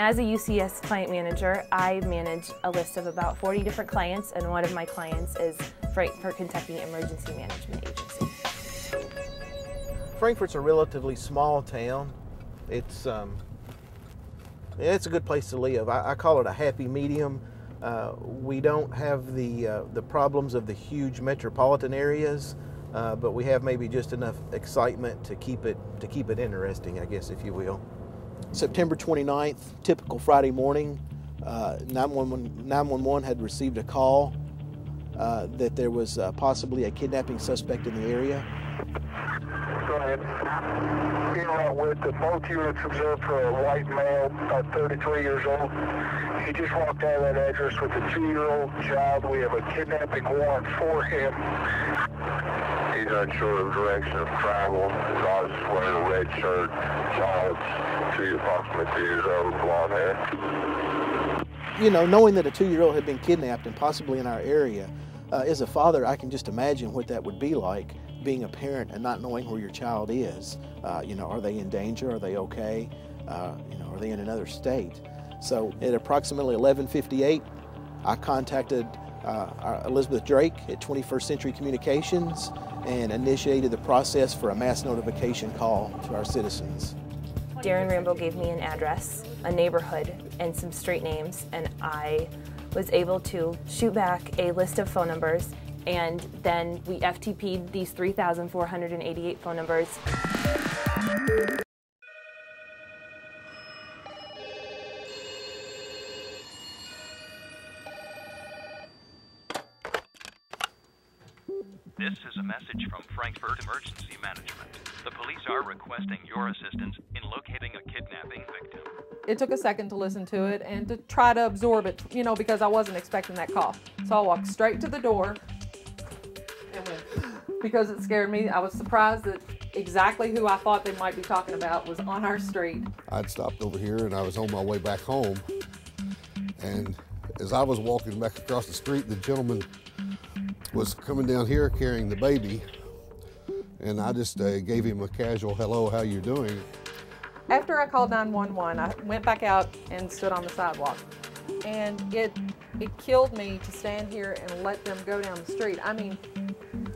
As a UCS client manager, I manage a list of about 40 different clients, and one of my clients is Frankfort Kentucky Emergency Management Agency. Frankfort's a relatively small town. It's a good place to live. I call it a happy medium. We don't have the problems of the huge metropolitan areas, but we have maybe just enough excitement to keep it interesting, I guess, if you will. September 29th, typical Friday morning, 911 had received a call that there was possibly a kidnapping suspect in the area. Go ahead. With the both units observed for a white male, about 33 years old. He just walked out of that address with a 2-year-old child. We have a kidnapping warrant for him. He's unsure of direction of travel. His eyes is wearing a red shirt. Child, approximately 2 years old, blonde hair. You know, knowing that a 2-year-old had been kidnapped and possibly in our area, as a father, I can just imagine what that would be like, being a parent and not knowing where your child is. You know, are they in danger? Are they okay? You know, are they in another state? So at approximately 11:58, I contacted Elizabeth Drake at 21st Century Communications and initiated the process for a mass notification call to our citizens. Darren Rambo gave me an address, a neighborhood, and some street names, and I was able to shoot back a list of phone numbers, and then we FTP'd these 3,488 phone numbers. This is a message from Frankfort Emergency Management. The police are requesting your assistance in locating a kidnapping victim. It took a second to listen to it and to try to absorb it, you know, because I wasn't expecting that call. So I walked straight to the door and went, because it scared me. I was surprised that exactly who I thought they might be talking about was on our street. I'd stopped over here and I was on my way back home. And as I was walking back across the street, the gentleman was coming down here carrying the baby, and I just gave him a casual hello, how you doing? After I called 911, I went back out and stood on the sidewalk, and it killed me to stand here and let them go down the street. I mean,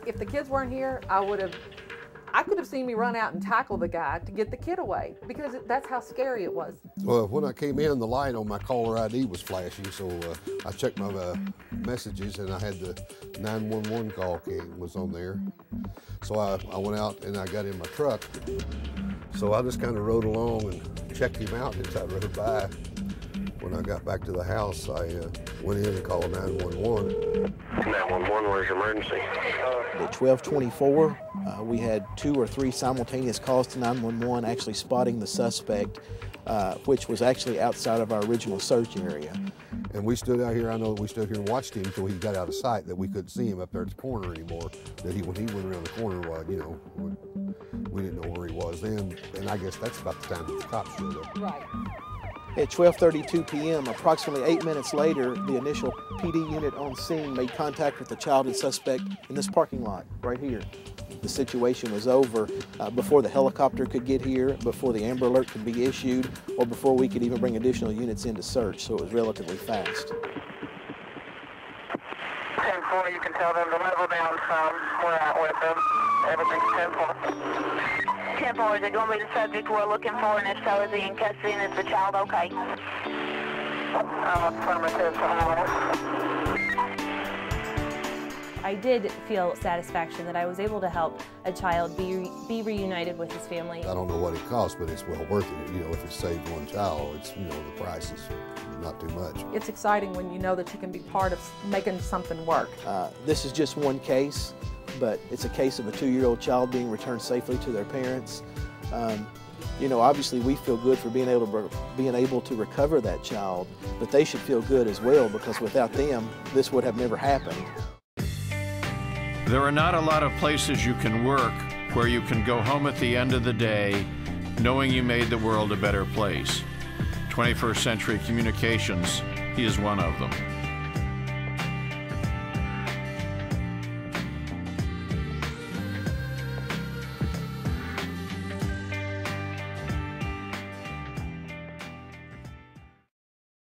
if the kids weren't here, I could have seen me run out and tackle the guy to get the kid away, because that's how scary it was. Well, when I came in, the light on my caller ID was flashing, so I checked my messages, and I had the 911 call was on there. So I went out and I got in my truck. So I just kind of rode along and checked him out as I rode by. When I got back to the house, I went in and called 911. 911, where's your emergency? At 12:24, we had 2 or 3 simultaneous calls to 911, actually spotting the suspect, which was actually outside of our original search area. And we stood out here, I know we stood here and watched him until he got out of sight, that we couldn't see him up there at the corner anymore. That when he went around the corner, well, you know, we didn't know where he was then. And I guess that's about the time that the cops showed up. Right. At 12:32 p.m., approximately 8 minutes later, the initial PD unit on scene made contact with the child and suspect in this parking lot right here. The situation was over before the helicopter could get here, before the Amber Alert could be issued, or before we could even bring additional units in to search, so it was relatively fast. 10-4, you can tell them to level down some. We're out with them. Everything's 10-4. 10-4, is it going to be the subject we're looking for, and if so, is he in custody, and is the child okay? Affirmative. I did feel satisfaction that I was able to help a child be reunited with his family. I don't know what it costs, but it's well worth it. You know, if it saved one child, it's, you know, the price is not too much. It's exciting when you know that you can be part of making something work. This is just one case, but it's a case of a 2-year-old child being returned safely to their parents. You know, obviously we feel good for being able to recover that child, but they should feel good as well, because without them, this would have never happened. There are not a lot of places you can work where you can go home at the end of the day knowing you made the world a better place. 21st Century Communications is one of them.